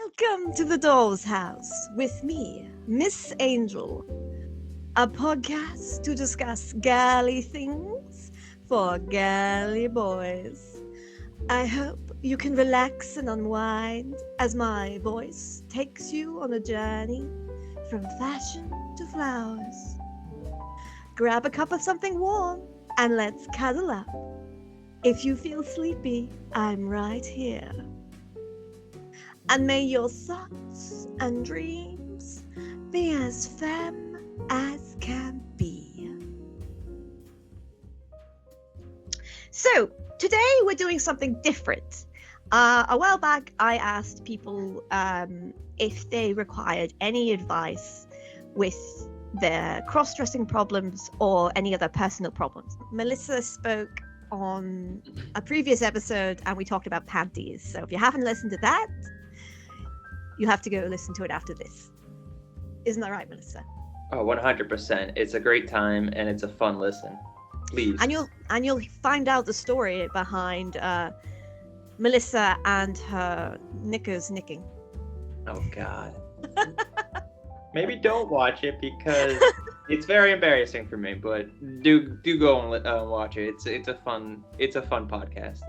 Welcome to the Doll's House with me, Miss Angel, a podcast to discuss girly things for girly boys. I hope you can relax and unwind as my voice takes you on a journey from fashion to flowers. Grab a cup of something warm and let's cuddle up. If you feel sleepy, I'm right here. And may your thoughts and dreams be as femme as can be. So, today we're doing something different. A while back, I asked people if they required any advice with their cross-dressing problems or any other personal problems. Melissa spoke on a previous episode and we talked about panties. So if you haven't listened to that, you have to go listen to it after this. Isn't that right, Melissa? Oh, 100%. It's a great time and it's a fun listen. Please. And you'll find out the story behind Melissa and her knickers nicking. Oh God. Maybe don't watch it because it's very embarrassing for me. But do go and watch it. It's a fun podcast.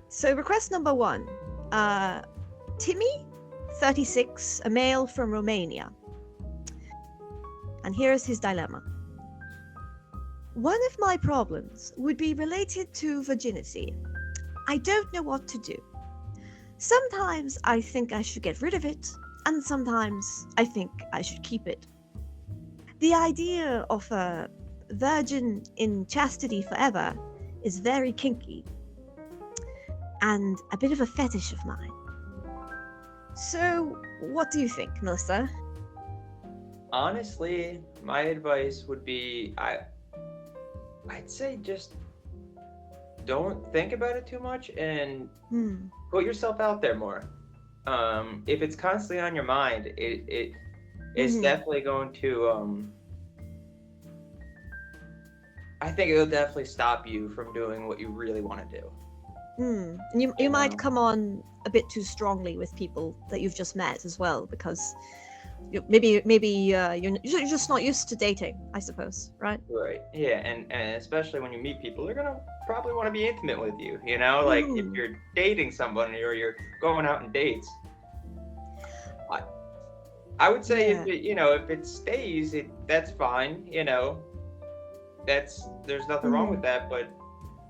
So request number 1. Timmy, 36, a male from Romania. And here's his dilemma. One of my problems would be related to virginity. I don't know what to do. Sometimes I think I should get rid of it, and sometimes I think I should keep it. The idea of a virgin in chastity forever is very kinky, and a bit of a fetish of mine. So, what do you think, Melissa? Honestly, my advice would be I'd say just don't think about it too much and put yourself out there more. If it's constantly on your mind, it's definitely going to I think it'll definitely stop you from doing what you really want to do. You might come on a bit too strongly with people that you've just met as well, because maybe you're just not used to dating, I suppose, right? Right. Yeah, and especially when you meet people, they're gonna probably want to be intimate with you. You know, like if you're dating somebody or you're going out on dates. I would say if it stays, that's fine. You know, there's nothing wrong with that, but.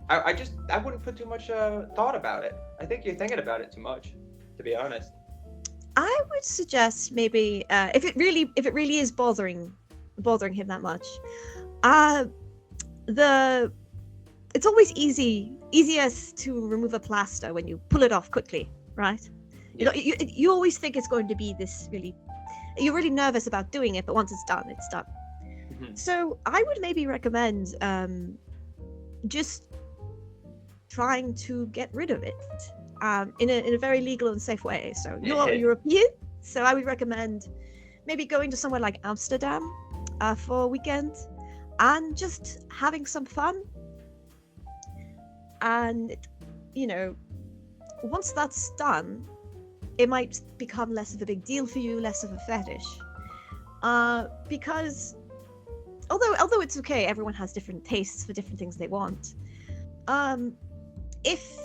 I wouldn't put too much thought about it. I think you're thinking about it too much, to be honest. I would suggest maybe if it really is bothering him that much, it's always easiest to remove a plaster when you pull it off quickly, right? Yeah. You always think it's going to be this you're really nervous about doing it, but once it's done, it's done. Mm-hmm. So I would maybe recommend just trying to get rid of it in a very legal and safe way. So you're European, so I would recommend maybe going to somewhere like Amsterdam for a weekend and just having some fun. And once that's done, it might become less of a big deal for you, less of a fetish, because although it's okay, everyone has different tastes for different things they want. If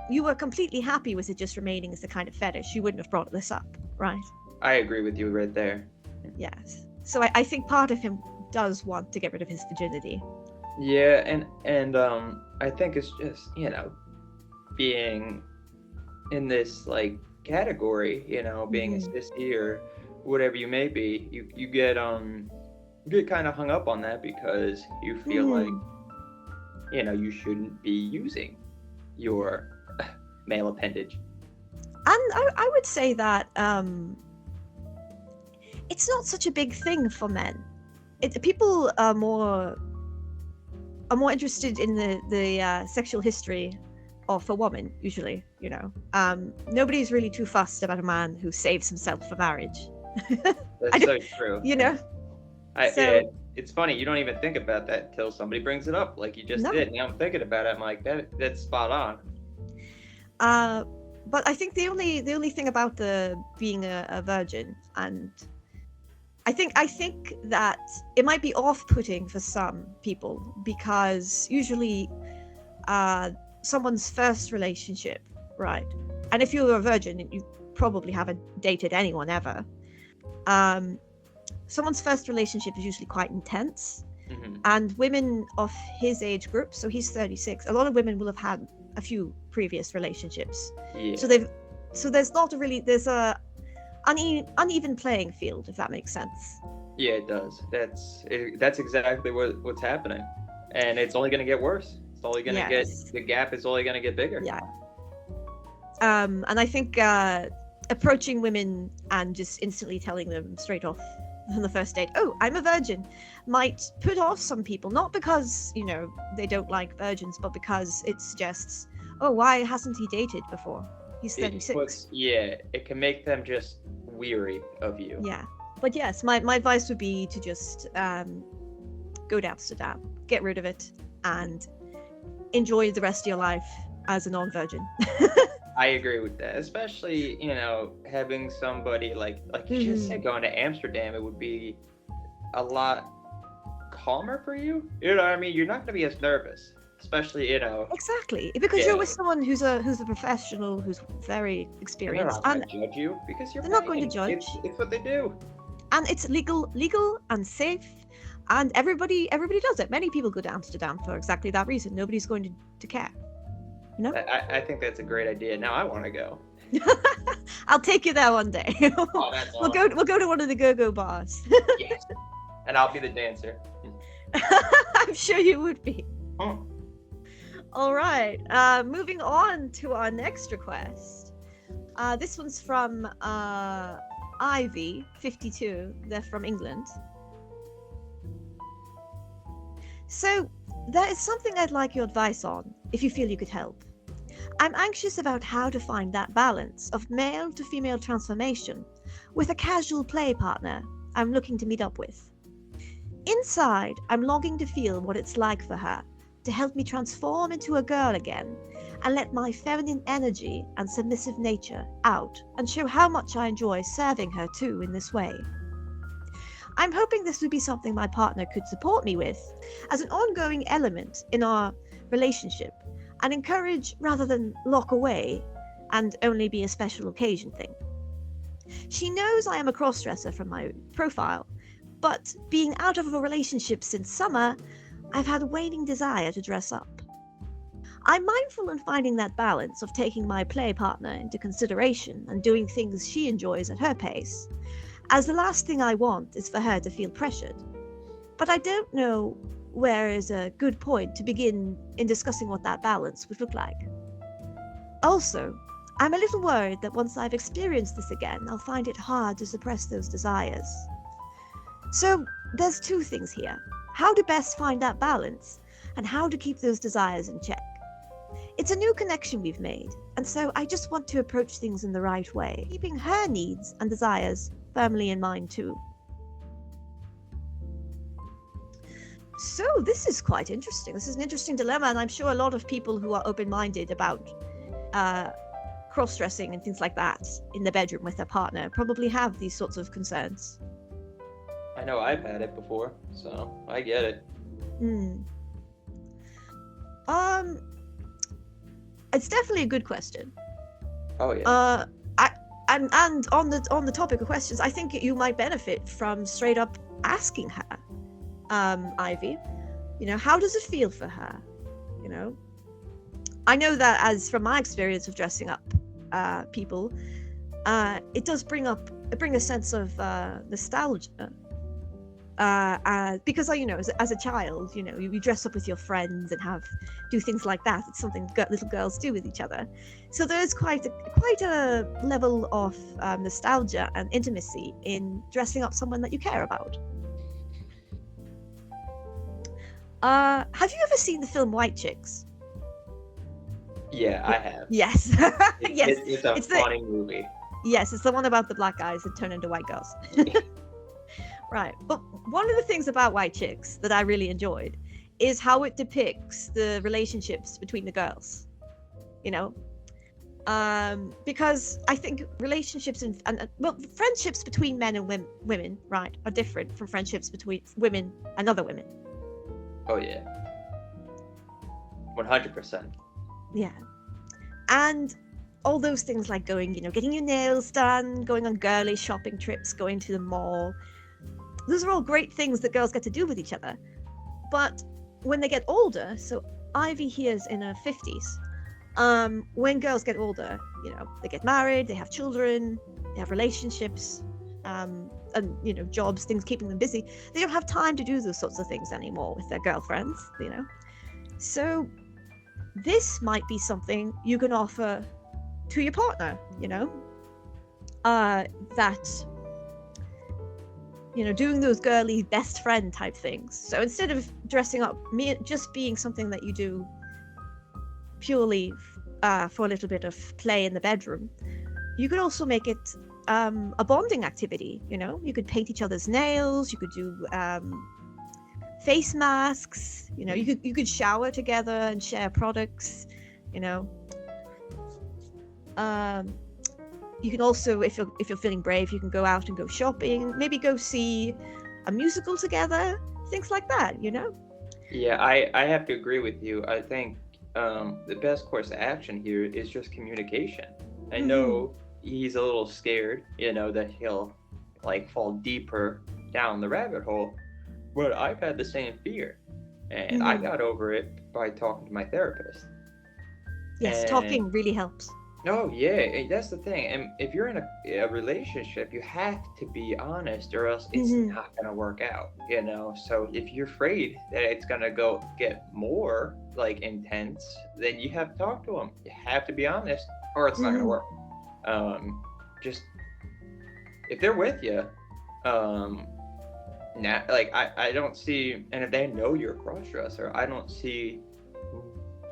you were completely happy with it just remaining as a kind of fetish, you wouldn't have brought this up, right? I agree with you right there. Yes. So I think part of him does want to get rid of his virginity. Yeah, and I think it's just, being in this like category, being a sissy or whatever you may be, you get kind of hung up on that because you feel like you shouldn't be using your male appendage. And I would say that it's not such a big thing for men. People are more interested in the sexual history of a woman, usually. Nobody's really too fussed about a man who saves himself for marriage. That's so true. It's funny, you don't even think about that until somebody brings it up, like you just did. Now I'm thinking about it, I'm like, that's spot on. But I think the only thing about the being a virgin, and I think that it might be off-putting for some people, because usually someone's first relationship, right? And if you're a virgin, you probably haven't dated anyone ever. Someone's first relationship is usually quite intense. And women of his age group, so he's 36, a lot of women will have had a few previous relationships. Yeah. So there's a uneven playing field, if that makes sense. Yeah, it does. That's exactly what's happening, and it's only going to get worse. It's only going to get, the gap is only going to get bigger. Yeah. And I think approaching women and just instantly telling them straight off on the first date, oh, I'm a virgin, might put off some people, not because, you know, they don't like virgins, but because it suggests, oh, why hasn't he dated before? He's 36. It can make them just weary of you. Yeah. But yes, my advice would be to just go to Amsterdam, get rid of it, and enjoy the rest of your life as a non-virgin. I agree with that, especially, you know, having somebody like you just said, going to Amsterdam, it would be a lot calmer for you. You know what I mean? You're not going to be as nervous, especially, you know. Exactly, because you're with someone who's a professional, who's very experienced. They're not going to judge you because you're they're not going to judge. It's what they do. And it's legal and safe, and everybody does it. Many people go to Amsterdam for exactly that reason. Nobody's going to care. You know? I think that's a great idea. Now I want to go. I'll take you there one day. Oh, that's awesome. We'll go to one of the go-go bars. Yes. And I'll be the dancer. I'm sure you would be. Oh. All right. Moving on to our next request. This one's from Ivy, 52. They're from England. So, there is something I'd like your advice on, if you feel you could help. I'm anxious about how to find that balance of male to female transformation with a casual play partner I'm looking to meet up with. Inside, I'm longing to feel what it's like for her to help me transform into a girl again and let my feminine energy and submissive nature out and show how much I enjoy serving her too in this way. I'm hoping this would be something my partner could support me with as an ongoing element in our relationship and encourage rather than lock away and only be a special occasion thing. She knows I am a crossdresser from my profile, but being out of a relationship since summer, I've had a waning desire to dress up. I'm mindful in finding that balance of taking my play partner into consideration and doing things she enjoys at her pace, as the last thing I want is for her to feel pressured. But I don't know where is a good point to begin in discussing what that balance would look like. Also, I'm a little worried that once I've experienced this again, I'll find it hard to suppress those desires. So there's two things here: how to best find that balance and how to keep those desires in check. It's a new connection we've made, and so I just want to approach things in the right way, keeping her needs and desires firmly in mind too. So this is quite interesting. This is an interesting dilemma, and I'm sure a lot of people who are open-minded about cross-dressing and things like that in the bedroom with their partner probably have these sorts of concerns. I know I've had it before, so I get it. It's definitely a good question. Oh yeah. And on the topic of questions, I think you might benefit from straight up asking her, Ivy, you know, how does it feel for her? You know, I know that as from my experience of dressing up people, it does bring a sense of nostalgia. Because you know, as a child, you know, you dress up with your friends and do things like that. It's something little girls do with each other. So there is quite a level of nostalgia and intimacy in dressing up someone that you care about. Have you ever seen the film White Chicks? Yeah, I have. Yes. Yes. It's a funny movie. Yes, it's the one about the black guys that turn into white girls. Right. But one of the things about White Chicks that I really enjoyed is how it depicts the relationships between the girls. You know, Because I think relationships and well, friendships between men and women, right, are different from friendships between women and other women. Oh yeah, 100%. Yeah. And all those things like going, getting your nails done, going on girly shopping trips, going to the mall. Those are all great things that girls get to do with each other. But when they get older, so Ivy here's in her 50s, when girls get older, they get married, they have children, they have relationships, and jobs, things keeping them busy. They don't have time to do those sorts of things anymore with their girlfriends, So this might be something you can offer to your partner, that doing those girly best friend type things. So instead of dressing up, just being something that you do purely for a little bit of play in the bedroom, you could also make it a bonding activity. You could paint each other's nails, you could do face masks, you could shower together and share products. You can also, if you're feeling brave, you can go out and go shopping, maybe go see a musical together, things like that. Yeah, I have to agree with you. I think the best course of action here is just communication. I know he's a little scared, that he'll fall deeper down the rabbit hole, but I've had the same fear, and I got over it by talking to my therapist. Yes, talking really helps. Oh yeah, that's the thing. And if you're in a relationship, you have to be honest, or else it's not gonna work out. So if you're afraid that it's gonna get more intense, then you have to talk to them. You have to be honest, or it's not gonna work. Just if they're with you, I don't see, and if they know you're a crossdresser, I don't see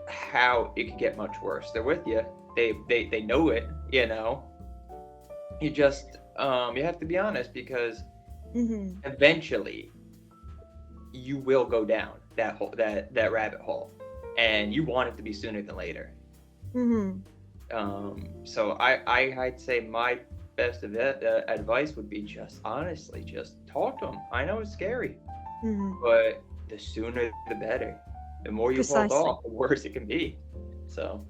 how it could get much worse. They're with you. They know it, You just you have to be honest, because eventually you will go down that hole, that rabbit hole, and you want it to be sooner than later. So I'd say my best advice would be just honestly, just talk to them. I know it's scary, but the sooner the better. The more you hold off, the worse it can be. So.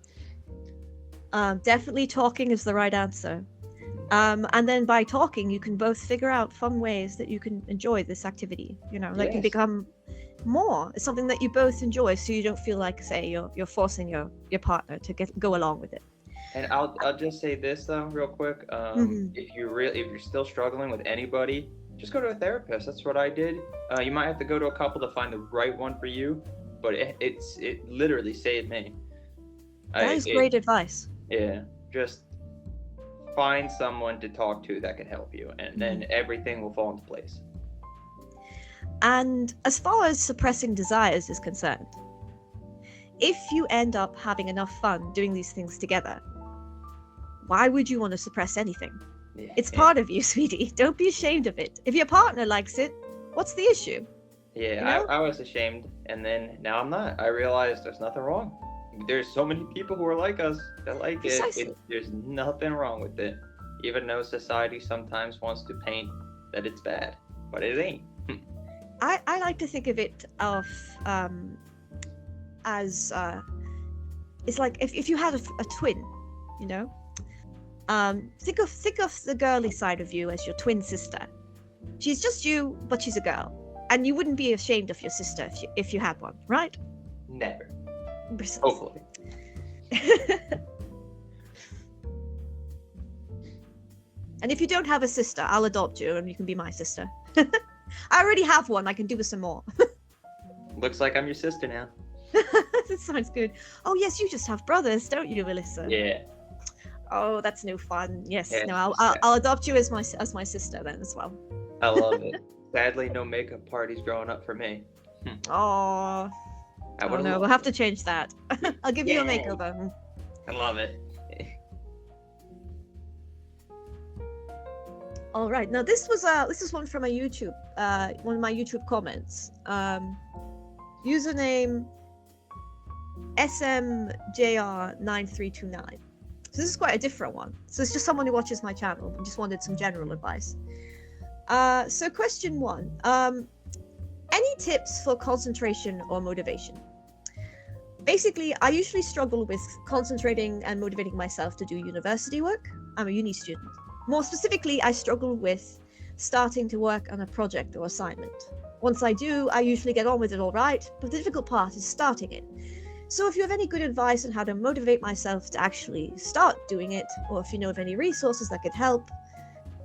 Definitely talking is the right answer. And then by talking, you can both figure out fun ways that you can enjoy this activity. That can become more. It's something that you both enjoy, so you don't feel like, say, you're forcing your partner to go along with it. And I'll just say this though, real quick. If you're still struggling with anybody, just go to a therapist. That's what I did. You might have to go to a couple to find the right one for you, but it literally saved me. That is great advice. Yeah, just find someone to talk to that can help you, and then everything will fall into place. And as far as suppressing desires is concerned, if you end up having enough fun doing these things together, why would you want to suppress anything? It's part of you, sweetie. Don't be ashamed of it. If your partner likes it, what's the issue? Yeah, I was ashamed, and then now I'm not. I realized there's nothing wrong. There's so many people who are like us that like it. There's nothing wrong with it, even though society sometimes wants to paint that it's bad, but it ain't. I like to think of it as it's like if you had a twin, think of the girly side of you as your twin sister. She's just you, but she's a girl, and you wouldn't be ashamed of your sister if you had one, right? Never. Precisely. Hopefully. And if you don't have a sister, I'll adopt you and you can be my sister. I already have one. I can do with some more. Looks like I'm your sister now. That sounds good. Oh yes, you just have brothers, don't you, Melissa? Yeah. Oh, that's no fun. Yes. Yeah, no, I'll adopt you as my sister then as well. I love it. Sadly, no makeup parties growing up for me. Oh. I don't know. We'll have to change that. I'll give you a makeover. I love it. All right. Now this is one from a YouTube, one of my YouTube comments. Username SMJR9329. So this is quite a different one. So it's just someone who watches my channel and just wanted some general advice. So question 1, any tips for concentration or motivation? Basically, I usually struggle with concentrating and motivating myself to do university work. I'm a uni student. More specifically, I struggle with starting to work on a project or assignment. Once I do, I usually get on with it all right, but the difficult part is starting it. So if you have any good advice on how to motivate myself to actually start doing it, or if you know of any resources that could help,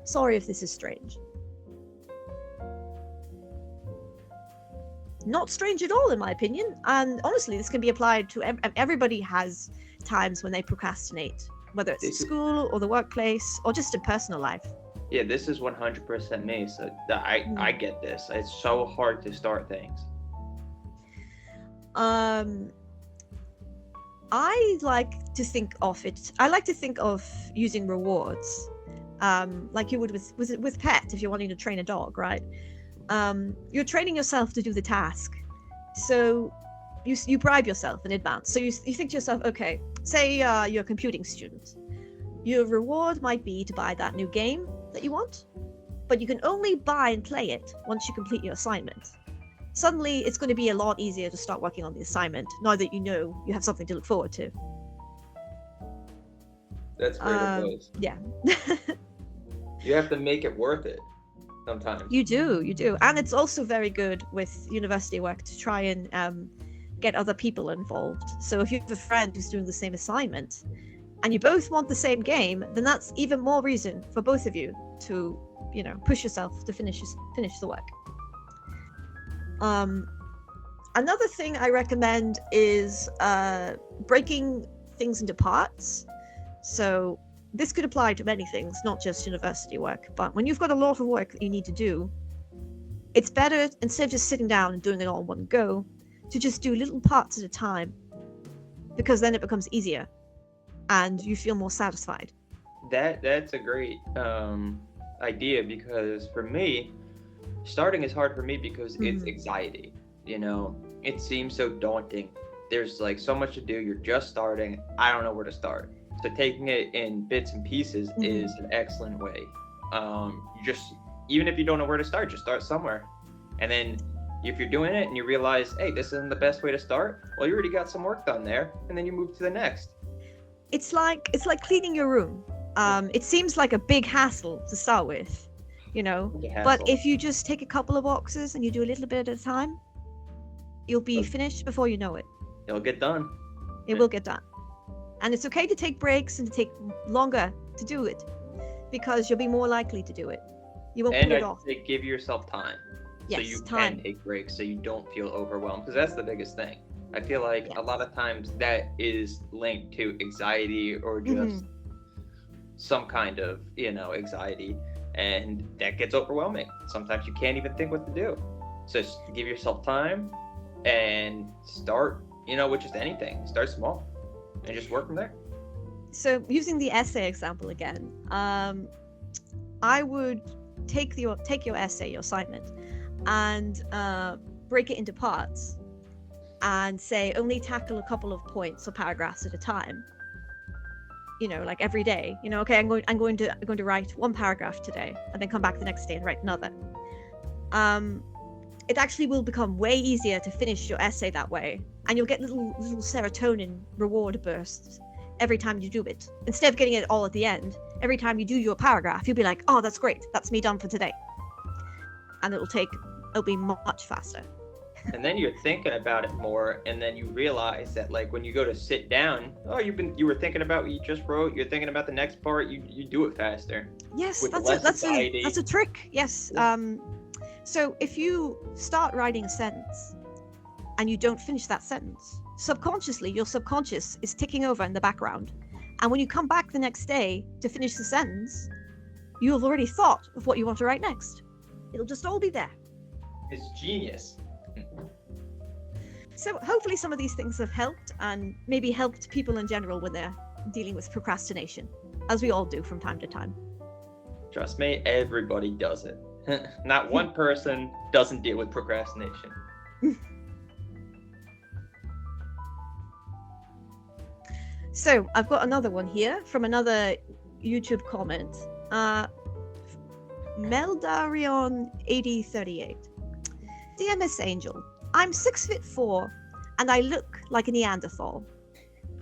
sorry if this is strange. Not strange at all, in my opinion. And honestly, this can be applied to everybody has times when they procrastinate, whether it's at school or the workplace or just in personal life. Yeah, this is 100% me. So I get this. It's so hard to start things. I like to think of it. I like to think of using rewards, like you would with pet if you're wanting to train a dog, right? You're training yourself to do the task, so you bribe yourself in advance. So you think to yourself, okay, say you're a computing student, your reward might be to buy that new game that you want, but you can only buy and play it once you complete your assignment. Suddenly it's going to be a lot easier to start working on the assignment now that you know you have something to look forward to. That's great advice. Yeah. You have to make it worth it sometimes. You do. And it's also very good with university work to try and get other people involved. So if you have a friend who's doing the same assignment and you both want the same game, then that's even more reason for both of you to, push yourself to finish the work. Another thing I recommend is breaking things into parts. So this could apply to many things, not just university work, but when you've got a lot of work that you need to do, it's better, instead of just sitting down and doing it all in one go, to just do little parts at a time, because then it becomes easier and you feel more satisfied. That's a great idea, because for me, starting is hard for me because it's anxiety. It seems so daunting. There's like so much to do. You're just starting. I don't know where to start. So taking it in bits and pieces is an excellent way. Even if you don't know where to start, just start somewhere. And then if you're doing it and you realize, hey, this isn't the best way to start, well, you already got some work done there, and then you move to the next. It's like cleaning your room. It seems like a big hassle to start with, but if you just take a couple of boxes and you do a little bit at a time, you'll be finished before you know it. It'll get done. It will get done. And it's okay to take breaks and to take longer to do it, because you'll be more likely to do it. You won't put it off. And give yourself time. Yes, so you time. Can take breaks, so you don't feel overwhelmed, because that's the biggest thing. I feel like a lot of times that is linked to anxiety or just some kind of, anxiety, and that gets overwhelming. Sometimes you can't even think what to do. So just give yourself time and start, with just anything. Start small and just work from there. So using the essay example again, I would take your essay, your assignment, and break it into parts and say only tackle a couple of points or paragraphs at a time. Like every day, okay, I'm going to write one paragraph today, and then come back the next day and write another. It actually will become way easier to finish your essay that way, and you'll get little serotonin reward bursts every time you do it. Instead of getting it all at the end, every time you do your paragraph, you'll be like, oh, that's great, that's me done for today. And it'll be much faster. And then you're thinking about it more, and then you realize that, like, when you go to sit down, you were thinking about what you just wrote, you're thinking about the next part, you do it faster. Yes, that's a trick. Yes. So if you start writing a sentence and you don't finish that sentence, subconsciously your subconscious is ticking over in the background, and when you come back the next day to finish the sentence, you have already thought of what you want to write next. It'll just all be there. It's genius. So hopefully some of these things have helped, and maybe helped people in general when they're dealing with procrastination, as we all do from time to time. Trust me, everybody does it. Not one person doesn't deal with procrastination. So I've got another one here from another YouTube comment. Meldarion8038. Dear Miss Angel, I'm 6'4" and I look like a Neanderthal.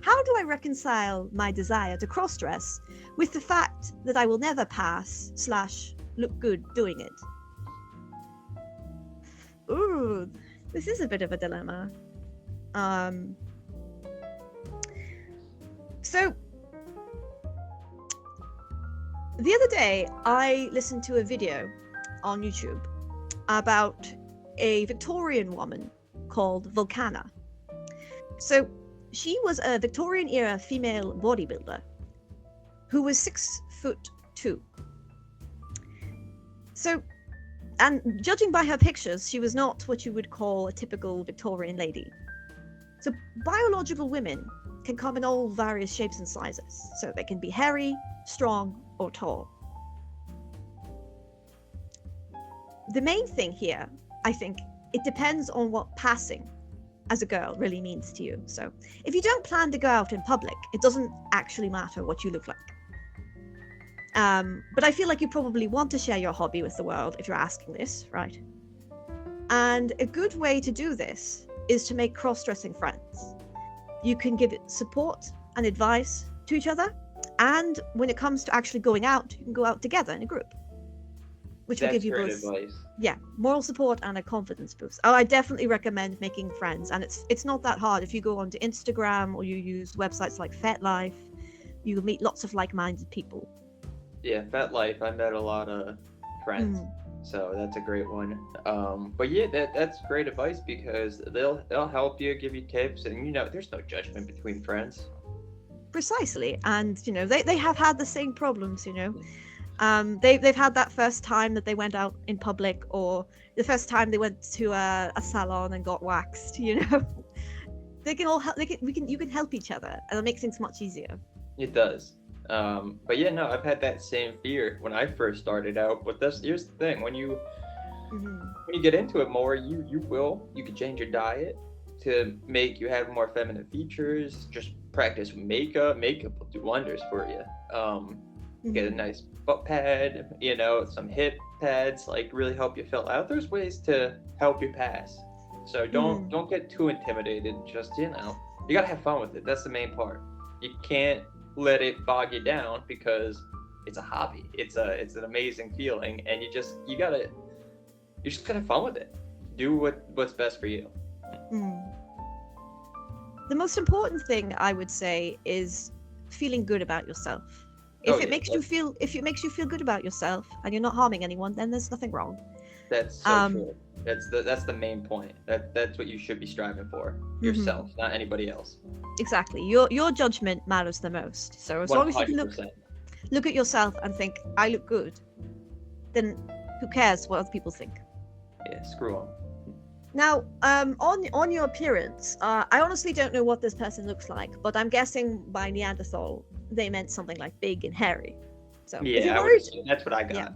How do I reconcile my desire to cross-dress with the fact that I will never pass/look good doing it? Ooh, this is a bit of a dilemma. So the other day I listened to a video on YouTube about a Victorian woman called Volcana. So she was a Victorian era female bodybuilder who was 6'2". So, and judging by her pictures, she was not what you would call a typical Victorian lady. So biological women can come in all various shapes and sizes. So they can be hairy, strong, or tall. The main thing here, I think, it depends on what passing as a girl really means to you. So if you don't plan to go out in public, it doesn't actually matter what you look like. But I feel like you probably want to share your hobby with the world if you're asking this, right? And a good way to do this is to make cross-dressing friends. You can give support and advice to each other, and when it comes to actually going out, you can go out together in a group, which will give you both advice. Moral support and a confidence boost. I definitely recommend making friends, and it's not that hard. If you go onto Instagram or you use websites like FetLife, you'll meet lots of like-minded people. Yeah, FetLife, I met a lot of friends, so that's a great one. But yeah, that's great advice because they'll help you, give you tips, and there's no judgment between friends. Precisely, and they have had the same problems. They've had that first time that they went out in public, or the first time they went to a salon and got waxed. They can all help. You can help each other, and it makes things much easier. It does. But yeah, no, I've had that same fear when I first started out. But here's the thing: when you get into it more, you can change your diet to make you have more feminine features. Just practice makeup. Makeup will do wonders for you. Get a nice butt pad, some hip pads, like really help you fill out. There's ways to help you pass. So don't get too intimidated. Just you gotta have fun with it. That's the main part. You can't let it bog you down because it's a hobby. It's an amazing feeling, and you just gotta have fun with it. Do what's best for you. The most important thing I would say is feeling good about yourself. If it makes you feel good about yourself and you're not harming anyone, then there's nothing wrong. That's so true. That's the main point. That's what you should be striving for. Yourself, not anybody else. Exactly. Your judgment matters the most. So as 100%. Long as you can look at yourself and think, I look good, then who cares what other people think? Yeah, screw them. Now, on your appearance, I honestly don't know what this person looks like, but I'm guessing by Neanderthal they meant something like big and hairy. So yeah, that's what I got. Yeah.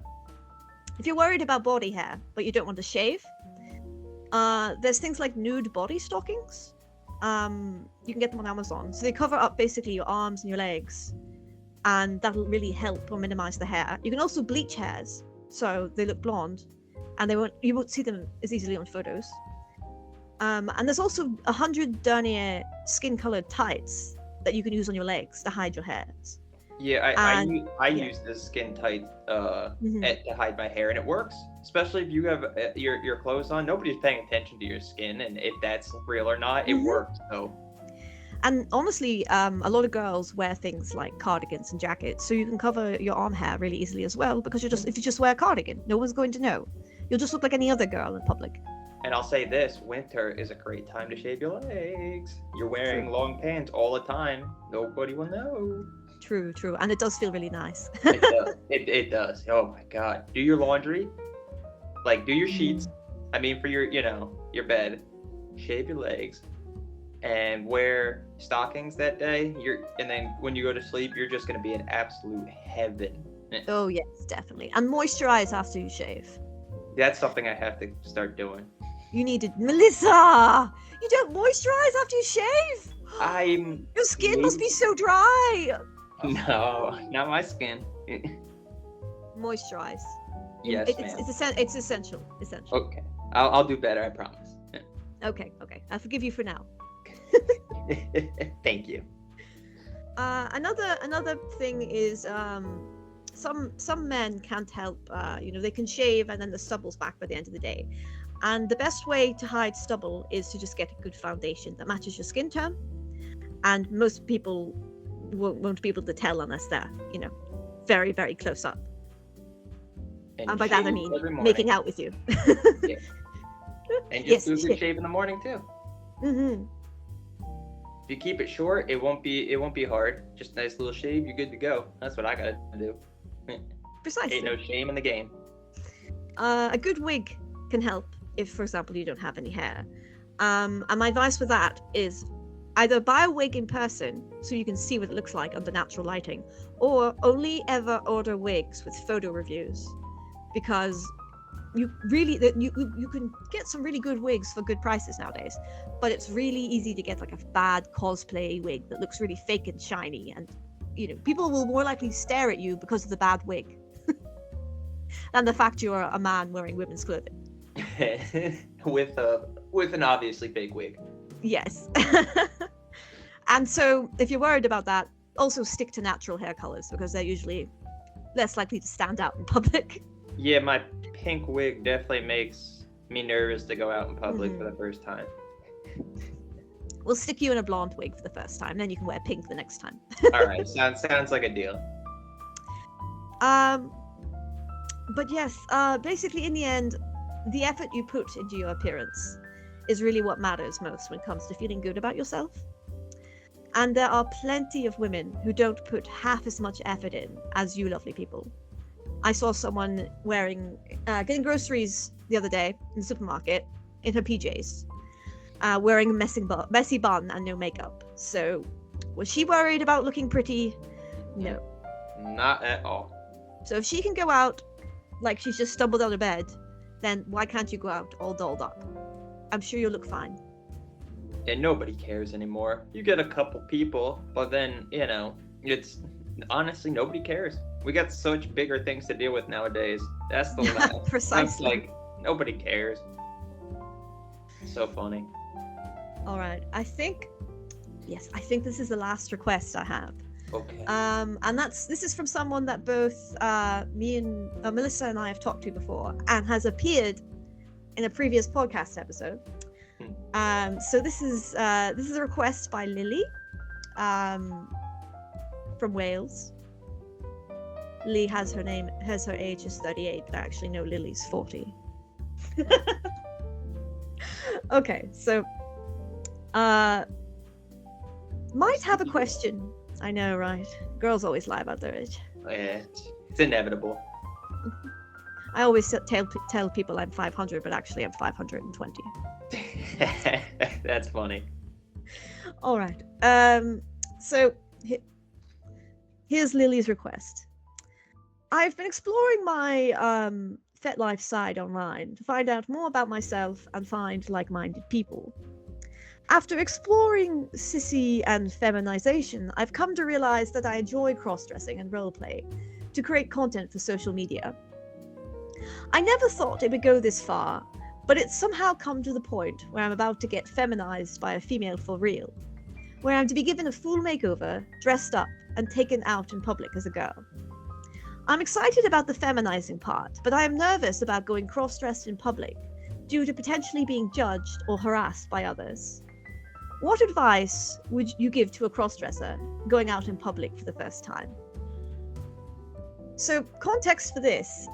If you're worried about body hair but you don't want to shave, there's things like nude body stockings. You can get them on Amazon. So they cover up basically your arms and your legs, and that'll really help or minimize the hair. You can also bleach hairs so they look blonde, and you won't see them as easily on photos. And there's also 100 denier skin-colored tights that you can use on your legs to hide your hairs. Yeah, I use this skin tight to hide my hair, and it works. Especially if you have your clothes on, nobody's paying attention to your skin, and if that's real or not, it works. So. And honestly, a lot of girls wear things like cardigans and jackets, so you can cover your arm hair really easily as well. Because if you just wear a cardigan, no one's going to know. You'll just look like any other girl in public. And I'll say this, winter is a great time to shave your legs. You're wearing long pants all the time. Nobody will know. True. And it does feel really nice. It does. It does. Oh my God. Do your laundry. Like, do your sheets. I mean, for your bed. Shave your legs. And wear stockings that day. And then when you go to sleep, you're just going to be in absolute heaven. Oh, yes, definitely. And moisturize after you shave. That's something I have to start doing. You need to, Melissa! You don't moisturize after you shave? I'm Your skin must be maybe- so dry. No, not my skin. Moisturize. Yes, It's ma'am. it's essential. Essential. Okay, I'll do better. I promise. Okay. I'll forgive you for now. Thank you. Another thing is some men can't help. They can shave and then the stubble's back by the end of the day. And the best way to hide stubble is to just get a good foundation that matches your skin tone. And most people won't be able to tell unless they're, very, very close up. And by that I shave mean every morning. making out with you. Yeah. And Yes, just do a good shave. shave in the morning too. Mm-hmm. If you keep it short, it won't be hard. Just a nice little shave, you're good to go. That's what I gotta do. Precisely. Ain't no shame in the game. A good wig can help if, for example, you don't have any hair. And my advice for that is either buy a wig in person so you can see what it looks like under natural lighting, or only ever order wigs with photo reviews, because you can get some really good wigs for good prices nowadays, but it's really easy to get like a bad cosplay wig that looks really fake and shiny, and people will more likely stare at you because of the bad wig than the fact you're a man wearing women's clothing. with an obviously fake wig. Yes. And so if you're worried about that, also stick to natural hair colors, because they're usually less likely to stand out in public. Yeah, my pink wig definitely makes me nervous to go out in public for the first time. We'll stick you in a blonde wig for the first time, then you can wear pink the next time. All right, sounds like a deal. But yes, basically in the end, the effort you put into your appearance is really what matters most when it comes to feeling good about yourself. And there are plenty of women who don't put half as much effort in as you lovely people. I saw someone getting groceries the other day in the supermarket in her PJs, wearing a messy bun and no makeup. So was she worried about looking pretty? No. Not at all. So if she can go out like she's just stumbled out of bed, then why can't you go out all dolled up? I'm sure you'll look fine. And nobody cares anymore. You get a couple people, but then, it's honestly nobody cares. We got such bigger things to deal with nowadays. That's the lie. Precisely. That's like, nobody cares. So funny. All right. I think this is the last request I have. Okay. And this is from someone that both me and Melissa and I have talked to before, and has appeared in a previous podcast episode. So this is a request by Lily, from Wales. Lee has her age is 38, but I actually know Lily's 40. Okay, so might have a question. I know, right? Girls always lie about their age. Yeah, it's inevitable. I always tell people I'm 500, but actually I'm 520. That's funny. All right. So here's Lily's request. I've been exploring my FetLife side online to find out more about myself and find like-minded people. After exploring Sissy and feminization, I've come to realize that I enjoy cross-dressing and roleplay to create content for social media. I never thought it would go this far, but it's somehow come to the point where I'm about to get feminized by a female for real, where I'm to be given a full makeover, dressed up, and taken out in public as a girl. I'm excited about the feminizing part, but I am nervous about going cross-dressed in public due to potentially being judged or harassed by others. What advice would you give to a cross-dresser going out in public for the first time? So, context for this.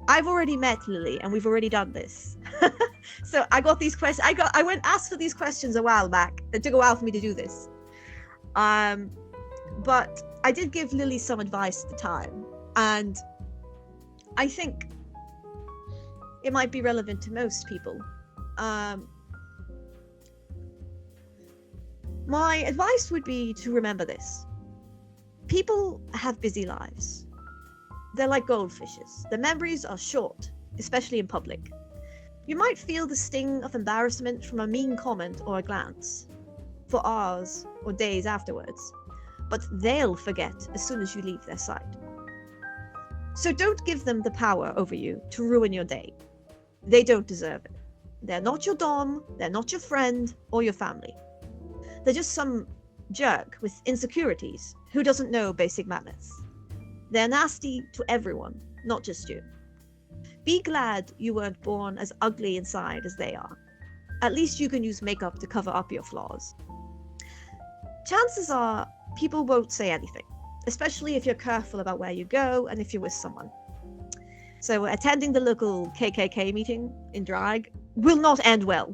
I've already met Lily and we've already done this. So I got these questions. I went asked for these questions a while back. It took a while for me to do this. But I did give Lily some advice at the time, and I think it might be relevant to most people. My advice would be to remember this. People have busy lives. They're like goldfishes. Their memories are short, especially in public. You might feel the sting of embarrassment from a mean comment or a glance. for hours or days afterwards, but they'll forget as soon as you leave their side. So don't give them the power over you to ruin your day. They don't deserve it. They're not your dom, they're not your friend or your family. They're just some jerk with insecurities who doesn't know basic manners. They're nasty to everyone, not just you. Be glad you weren't born as ugly inside as they are. At least you can use makeup to cover up your flaws. Chances are people won't say anything, especially if you're careful about where you go and if you're with someone. So attending the local KKK meeting in drag will not end well,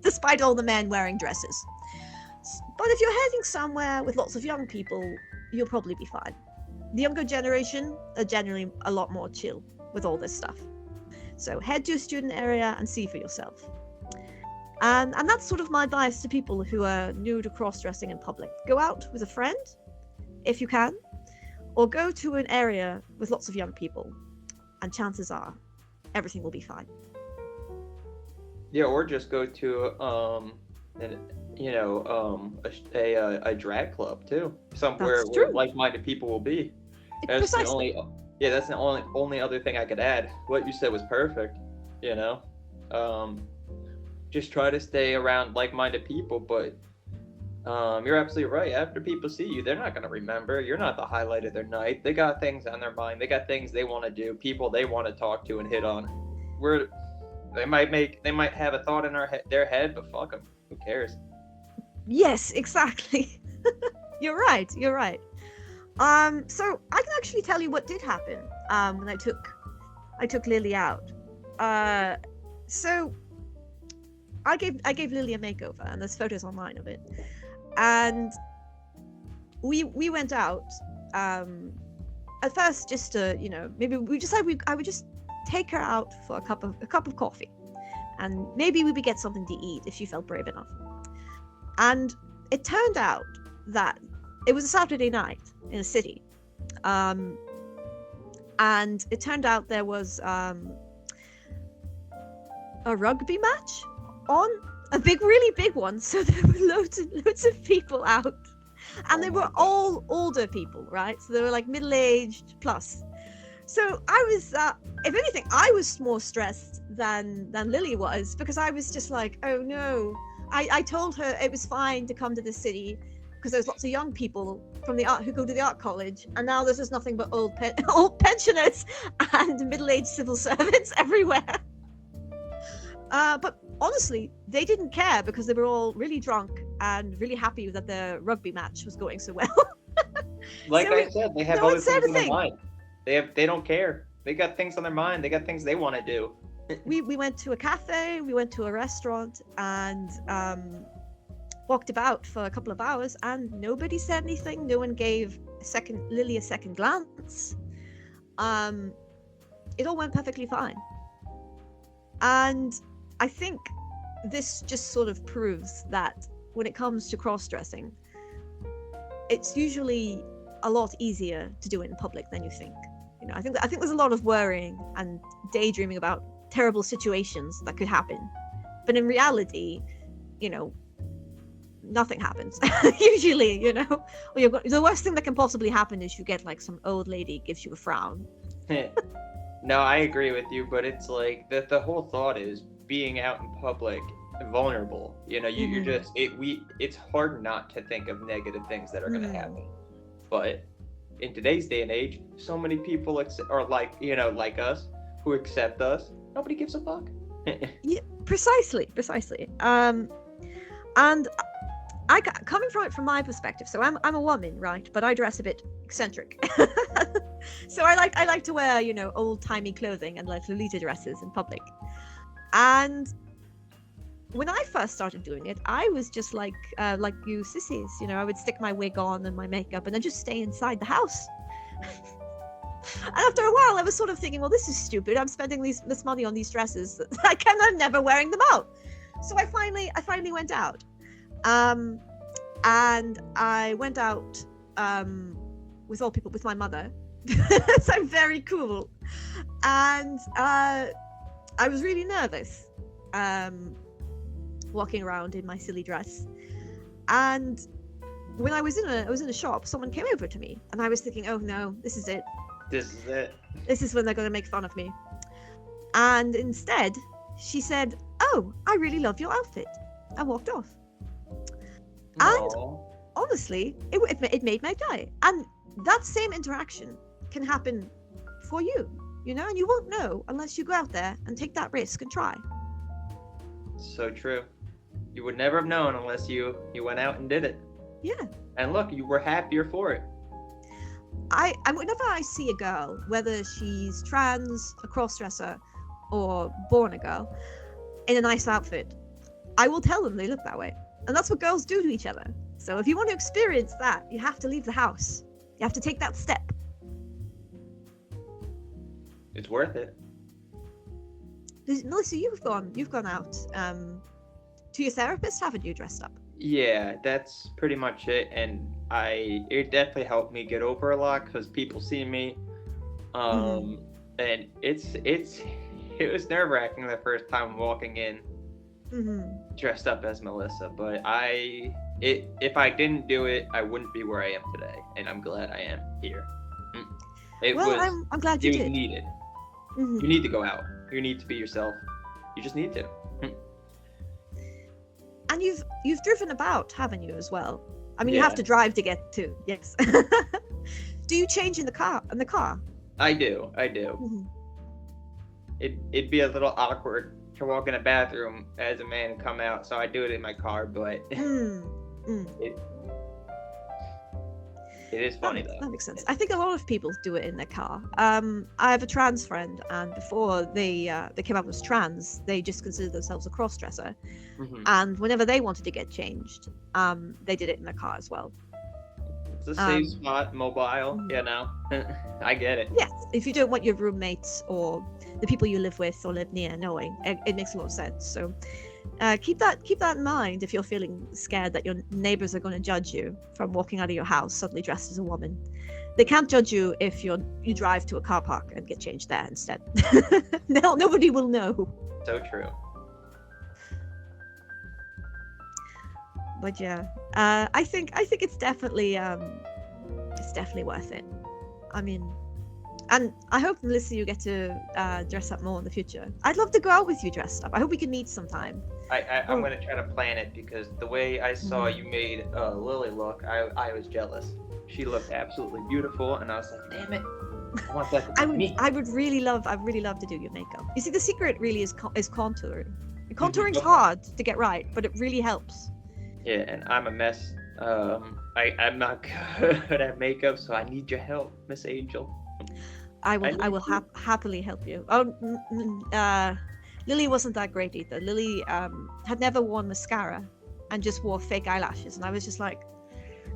despite all the men wearing dresses. But if you're heading somewhere with lots of young people, you'll probably be fine. The younger generation are generally a lot more chill with all this stuff. So head to a student area and see for yourself. And that's sort of my advice to people who are new to cross-dressing in public. Go out with a friend, if you can, or go to an area with lots of young people, and chances are everything will be fine. Yeah, or just go to a drag club too, somewhere where like-minded people will be. That's Precisely. that's the only other thing I could add. What you said was perfect. Just try to stay around like-minded people, but you're absolutely right. After people see you, they're not going to remember. You're not the highlight of their night. They got things on their mind. They got things they want to do, people they want to talk to and hit on. They might have a thought in their head, but fuck them. Who cares? Yes, exactly. You're right. So I can actually tell you what did happen when I took Lily out. So I gave Lily a makeover, and there's photos online of it. And we went out at first just to, maybe we decided I would just take her out for a cup of coffee, and maybe we would get something to eat if she felt brave enough. And it turned out that it was a Saturday night in a city, and it turned out there was a rugby match on, a really big one. So there were loads of people out, and they were all older people, right? So they were like middle-aged plus. So I was, if anything, I was more stressed than Lily was, because I was just like, oh no. I told her it was fine to come to the city because there's lots of young people from the art who go to the art college, and now there's just nothing but old pensioners and middle-aged civil servants everywhere. But honestly, they didn't care because they were all really drunk and really happy that the rugby match was going so well. Like I said, they have other things on their mind. They don't care. They got things on their mind. They got things they want to do. We went to a cafe, we went to a restaurant, and walked about for a couple of hours, and nobody said anything. No one gave Lily a second glance. It all went perfectly fine. And I think this just sort of proves that when it comes to cross-dressing, it's usually a lot easier to do it in public than you think. I think there's a lot of worrying and daydreaming about terrible situations that could happen, but in reality, nothing happens. Usually, or the worst thing that can possibly happen is you get like some old lady gives you a frown. No, I agree with you, but it's like the whole thought is being out in public, vulnerable. You're just it's hard not to think of negative things that are going to happen. But in today's day and age, so many people are like us, who accept us. Nobody gives a fuck. Yeah, precisely. And coming from it from my perspective, so I'm a woman, right? But I dress a bit eccentric. So I like to wear, old-timey clothing and like Lolita dresses in public. And when I first started doing it, I was just like you sissies, I would stick my wig on and my makeup and then just stay inside the house. And after a while, I was sort of thinking, well, this is stupid. I'm spending this money on these dresses. I'm never wearing them out. So I finally went out. And I went out with all people, with my mother. So I'm very cool. And I was really nervous walking around in my silly dress. And when I was in a shop, someone came over to me, and I was thinking, oh no, this is it. This is it. This is when they're going to make fun of me. And instead, she said, oh, I really love your outfit, and walked off. And honestly, it made my day. And that same interaction can happen for you, you know, and you won't know unless you go out there and take that risk and try. So true. You would never have known unless you went out and did it. Yeah. And look, you were happier for it. I whenever I see a girl, whether she's trans, a crossdresser, or born a girl, in a nice outfit, I will tell them they look that way. And that's what girls do to each other. So if you want to experience that, you have to leave the house. You have to take that step. It's worth it. Melissa, you've gone out to your therapist, haven't you, dressed up? Yeah, that's pretty much it. And it definitely helped me get over a lot because people see me. And it was nerve-wracking the first time walking in dressed up as Melissa, but if I didn't do it, I wouldn't be where I am today, and I'm glad I am here. I'm glad you did. You need it. You need to go out. You need to be yourself. You just need to. And you've driven about, haven't you, as well? I mean, Yeah. You have to drive to get to. Yes. Do you change in the car? I do. It'd be a little awkward to walk in a bathroom as a man and come out, so I do it in my car, but it is funny though. That makes sense. I think a lot of people do it in their car. I have a trans friend, and before they came out as trans, they just considered themselves a cross-dresser. And whenever they wanted to get changed, they did it in their car as well. It's a safe spot, mobile, you know. I get it. Yes, if you don't want your roommates or the people you live with or live near knowing, it makes a lot of sense. So keep that in mind if you're feeling scared that your neighbors are going to judge you from walking out of your house suddenly dressed as a woman. They can't judge you if you drive to a car park and get changed there instead. Nobody will know. So true. But yeah, I think it's definitely worth it. I mean, and I hope, Melissa, you get to dress up more in the future. I'd love to go out with you dressed up. I hope we can meet sometime. I'm going to try to plan it because the way I saw you made Lily look, I was jealous. She looked absolutely beautiful, and I was like, damn it, I want that to be me. I would really love to do your makeup. You see, the secret really is contouring. Contouring's hard to get right, but it really helps. Yeah, and I'm a mess. I'm not good at makeup, so I need your help, Miss Angel. I will happily help you. Lily wasn't that great either. Lily had never worn mascara and just wore fake eyelashes, and I was just like,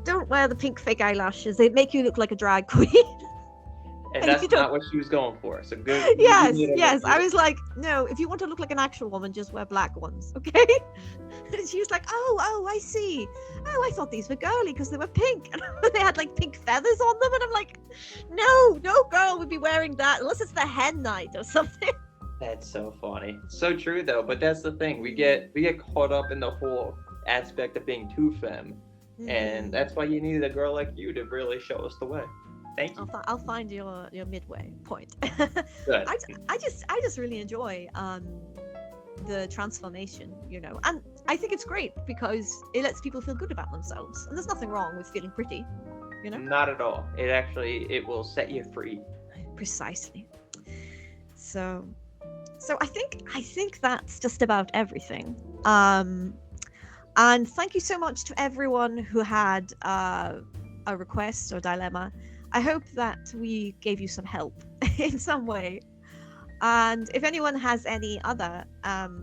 don't wear the pink fake eyelashes. They make you look like a drag queen. And that's not what she was going for. So good. Yes. I was like, no, if you want to look like an actual woman, just wear black ones, okay? And she was like, oh, I see. Oh, I thought these were girly because they were pink. And they had like pink feathers on them. And I'm like, no girl would be wearing that unless it's the hen night or something. That's so funny. So true though, but that's the thing. We get caught up in the whole aspect of being too femme. And that's why you need a girl like you to really show us the way. Thank you. I'll find your midway point. Good. I just really enjoy the transformation, you know, and I think it's great because it lets people feel good about themselves, and there's nothing wrong with feeling pretty, you know. Not at all. It will set you free. Precisely. So I think that's just about everything. And thank you so much to everyone who had a request or dilemma. I hope that we gave you some help in some way. And if anyone has any other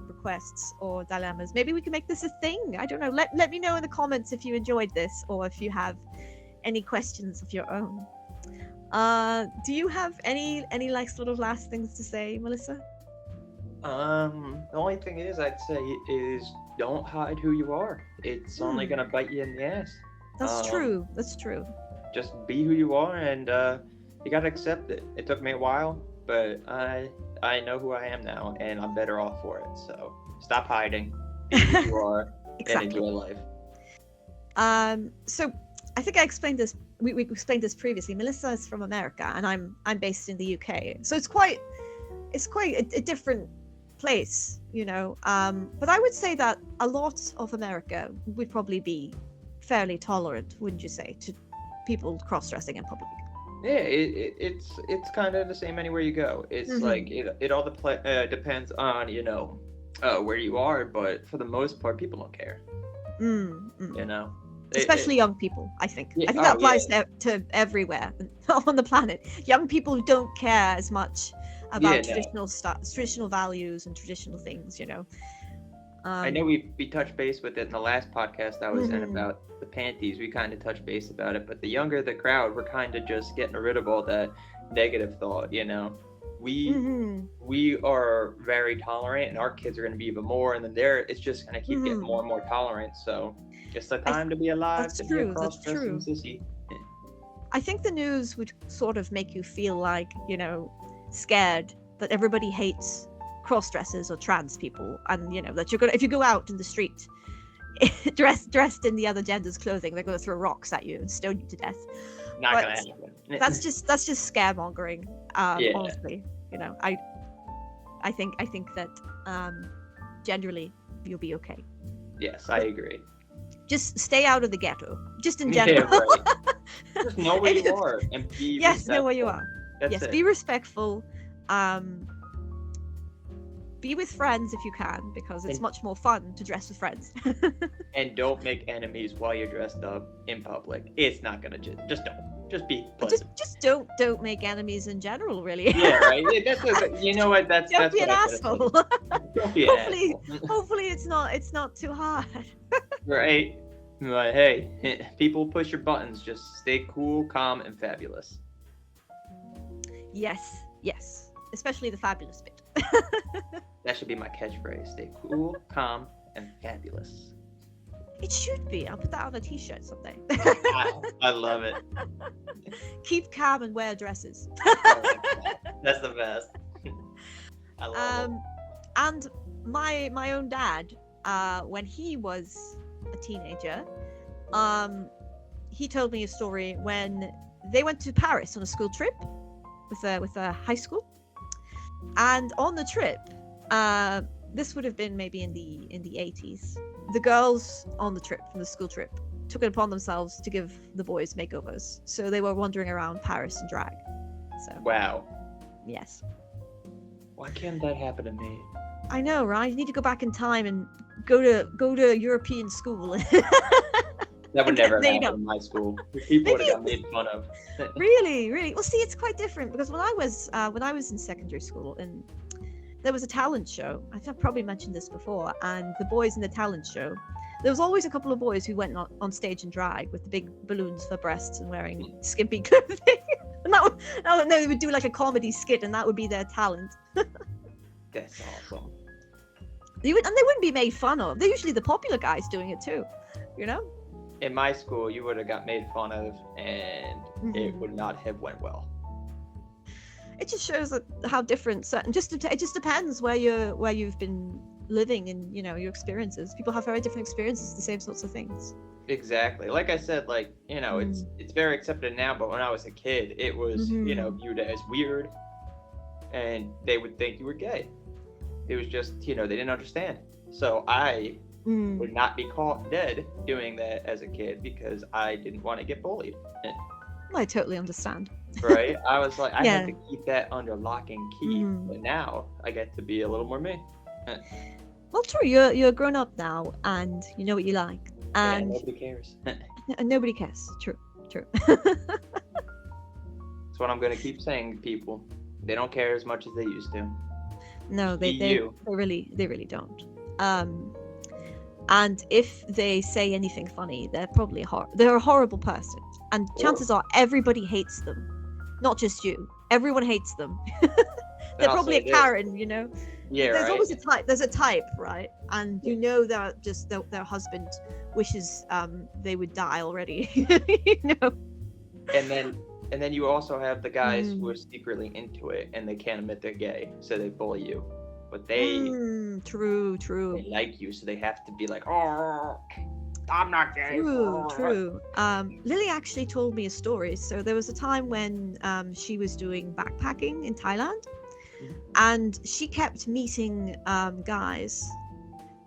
requests or dilemmas, maybe we can make this a thing. I don't know. Let me know in the comments if you enjoyed this or if you have any questions of your own. Do you have any like sort of last things to say, Melissa? The only thing I'd say is don't hide who you are. It's only gonna bite you in the ass. That's true. Just be who you are, and you gotta accept it. It took me a while, but I know who I am now, and I'm better off for it. So stop hiding, be who you are, Exactly. and enjoy life. So I think I explained this. We explained this previously. Melissa is from America, and I'm based in the UK. So it's quite a different place, you know. But I would say that a lot of America would probably be fairly tolerant, wouldn't you say, to people cross-dressing in public? Yeah, it's kind of the same anywhere you go. It's like it all depends on where you are, but for the most part, people don't care. You know, especially young people. I think Yeah, that applies to everywhere on the planet. Young people don't care as much about traditional values and traditional things. You know. I know we touched base with it in the last podcast I was in about the panties. We kind of touched base about it, but the younger the crowd, we're kind of just getting rid of all that negative thought, you know. We are very tolerant, and our kids are going to be even more, and then it's just going to keep getting more and more tolerant. So it's the time to be alive. That's true. That's true. Sissy. I think the news would sort of make you feel like, you know, scared that everybody hates cross-dressers or trans people, and you know that if you go out in the street dressed in the other gender's clothing, they're going to throw rocks at you and stone you to death. Not gonna happen. that's just scaremongering. Honestly, you know, I think that generally you'll be okay. Yes, I agree. Just stay out of the ghetto, just in general. Yeah, right. Just know where you are and be respectful. Know where you are. That's it. Be respectful. Be with friends if you can, because it's much more fun to dress with friends. And don't make enemies while you're dressed up in public. It's not gonna just be pleasant. Just don't make enemies in general, really. Yeah, right. You know what? That's don't be an asshole. Don't be an asshole. Hopefully it's not too hard. Right. But hey, people push your buttons. Just stay cool, calm, and fabulous. Yes. Especially the fabulous bit. That should be my catchphrase. Stay cool, calm, and fabulous. It should be. I'll put that on a t-shirt someday. I love it. Keep calm and wear dresses. That's the best. I love it. And my own dad, when he was a teenager, he told me a story when they went to Paris on a school trip with a high school. And on the trip, this would have been maybe in the 80s. The girls on the trip, from the school trip, took it upon themselves to give the boys makeovers. So they were wandering around Paris in drag. So wow. Yes. Why can't that happen to me? I know, right? You need to go back in time and go to European school. That would never happen in my school. People would have got made fun of. Really? Well, see, it's quite different, because when I was in secondary school, and there was a talent show. I think I've probably mentioned this before. And the boys in the talent show, there was always a couple of boys who went on stage in drag with the big balloons for breasts and wearing skimpy clothing. And they would do like a comedy skit, and that would be their talent. That's awesome. And they wouldn't be made fun of. They're usually the popular guys doing it too, you know? In my school, you would have got made fun of, and it would not have went well. It just shows how different it just depends where you've been living and, you know, your experiences. People have very different experiences, the same sorts of things. Exactly. Like I said, like, you know, it's very accepted now, but when I was a kid, it was, you know, viewed as weird, and they would think you were gay. It was just, you know, they didn't understand. So I would not be caught dead doing that as a kid, because I didn't want to get bullied. I totally understand. Right? I was like, I had to keep that under lock and key, but now I get to be a little more me. Well, true. You're grown up now, and you know what you like, and nobody cares. And nobody cares. True. That's what I'm gonna keep saying to people. They don't care as much as they used to. No, they really don't. And if they say anything funny, they're probably they're a horrible person, and chances are everybody hates them. Not just you. Everyone hates them. They're probably a Karen, you know. Yeah, There's right. always a type. There's a type, right? And you know that just their husband wishes they would die already. You know. And then you also have the guys who are secretly into it, and they can't admit they're gay, so they bully you. But they true. They like you, so they have to be like, oh. I'm not gay. True. Lily actually told me a story. So there was a time when she was doing backpacking in Thailand, and she kept meeting guys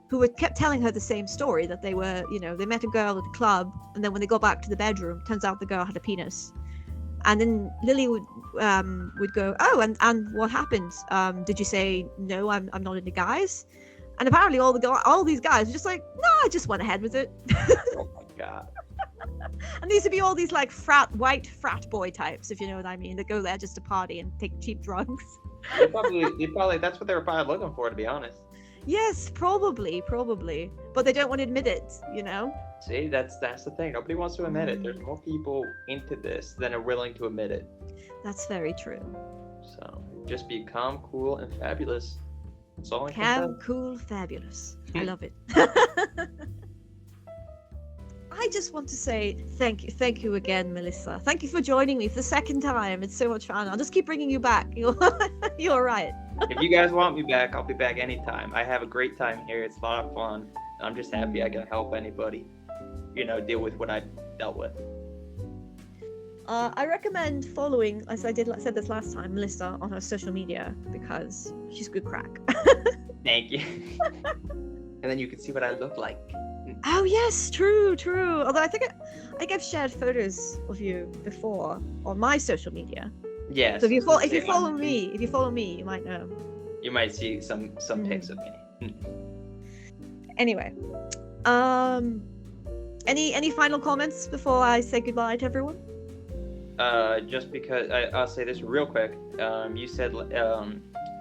who kept telling her the same story, that they were, they met a girl at the club, and then when they got back to the bedroom, turns out the girl had a penis. And then Lily would go, oh, and what happened? Did you say no? I'm not into guys. And apparently all these guys were just like, no, I just went ahead with it. Oh my god. And these would be all these like white frat boy types, if you know what I mean, that go there just to party and take cheap drugs. They probably that's what they were probably looking for, to be honest. Yes, probably, but they don't want to admit it, See, that's the thing. Nobody wants to admit it. There's more people into this than are willing to admit it. That's very true. So just be calm, cool, and fabulous. That's all I can Calm, say. cool, fabulous. I love it. I just want to say thank you again, Melissa. Thank you for joining me for the second time. It's so much fun. I'll just keep bringing you back. You're right. If you guys want me back, I'll be back anytime. I have a great time here. It's a lot of fun. I'm just happy I can help anybody, deal with what I dealt with. I recommend following, as I said this last time, Melissa on her social media, because she's good crack. Thank you. And then you can see what I look like. Oh yes, true. Although I think I've shared photos of you before on my social media. Yes. So if you follow me, you might know. You might see some pics of me. Anyway, any final comments before I say goodbye to everyone? Just because I'll say this real quick. You said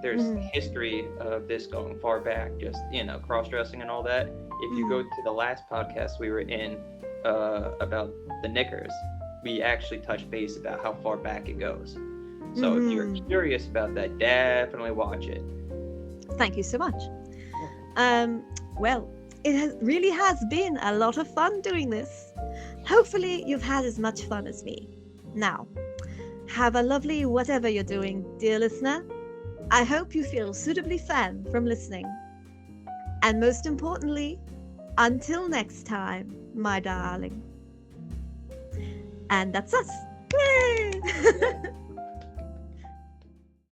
there's history of this going far back, just cross-dressing and all that. If you go to the last podcast we were in about the knickers, we actually touched base about how far back it goes. So if you're curious about that, definitely watch it. Thank you so much. Well, it really has been a lot of fun doing this. Hopefully you've had as much fun as me. Now, have a lovely whatever you're doing, dear listener. I hope you feel suitably femme from listening. And most importantly, until next time, my darling. And that's us. Yay!